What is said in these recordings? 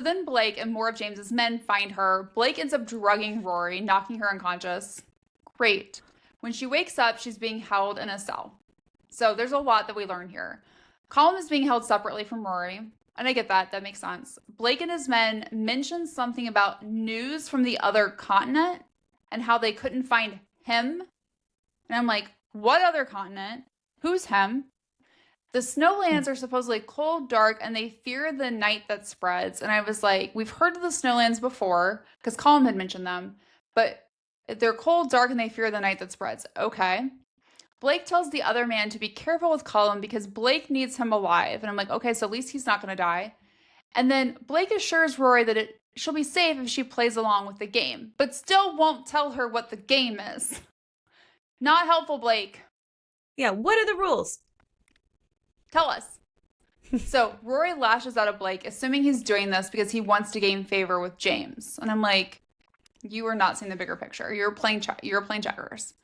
Then Blake and more of James's men find her. Blake ends up drugging Rory, knocking her unconscious. Great. When she wakes up, she's being held in a cell. So there's a lot that we learn here. Callum is being held separately from Rory. And I get that. That makes sense. Blake and his men mention something about news from the other continent and how they couldn't find him. And I'm like, what other continent? Who's him? The snowlands are supposedly cold, dark, and they fear the night that spreads. And I was like, we've heard of the snowlands before, because Colin had mentioned them, but they're cold, dark, and they fear the night that spreads. Okay. Blake tells the other man to be careful with Colin because Blake needs him alive. And I'm like, okay, so at least he's not going to die. And then Blake assures Rory that she'll be safe if she plays along with the game, but still won't tell her what the game is. Not helpful, Blake. Yeah, what are the rules? Tell us. So Rory lashes out at Blake, assuming he's doing this because he wants to gain favor with James. And I'm like, you are not seeing the bigger picture. You're playing checkers.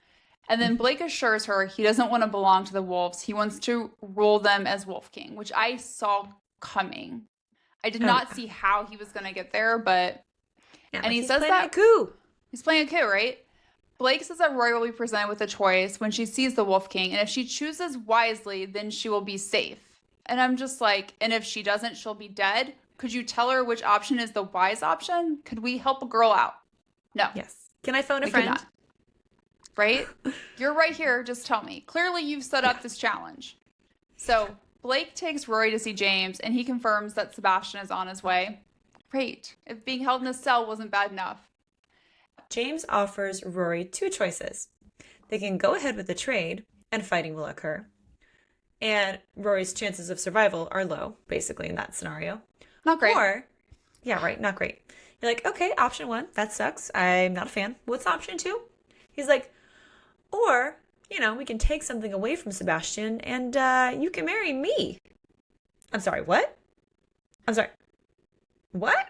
And then Blake assures her he doesn't want to belong to the wolves. He wants to rule them as Wolf King, which I saw coming. I did not see how he was going to get there, but... Yeah, and he he's says playing that... a coup. He's playing a coup, right? Blake says that Rory will be presented with a choice when she sees the Wolf King, and if she chooses wisely, then she will be safe. And I'm just like, and if she doesn't, she'll be dead? Could you tell her which option is the wise option? Could we help a girl out? No. Yes. Can I phone a friend? Right? You're right here. Just tell me. Clearly, you've set up this challenge. So Blake takes Rory to see James, and he confirms that Sebastian is on his way. Great. If being held in a cell wasn't bad enough. James offers Rory two choices. They can go ahead with the trade, and fighting will occur. And Rory's chances of survival are low, basically, in that scenario. Not great. Or, yeah, right, not great. You're like, okay, option one, that sucks. I'm not a fan. What's option two? He's like, or, we can take something away from Sebastian, and you can marry me. I'm sorry, what? I'm sorry, what?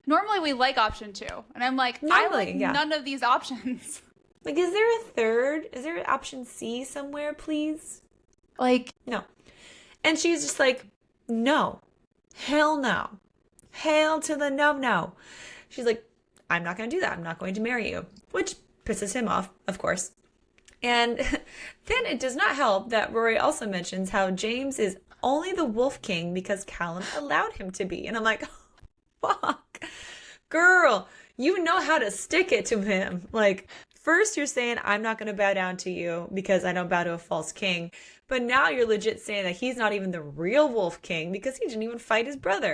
Normally we like option two. And I'm like, I like none of these options. Like, is there a third? Is there an option C somewhere, please? Like, no. And she's just like, no. Hell no. Hail to the no. She's like, I'm not going to do that. I'm not going to marry you. Which pisses him off, of course. And then it does not help that Rory also mentions how James is only the Wolf King because Callum allowed him to be. And I'm like, fuck. Girl, you know how to stick it to him. Like, first you're saying, I'm not going to bow down to you because I don't bow to a false king. But now you're legit saying that he's not even the real Wolf King because he didn't even fight his brother.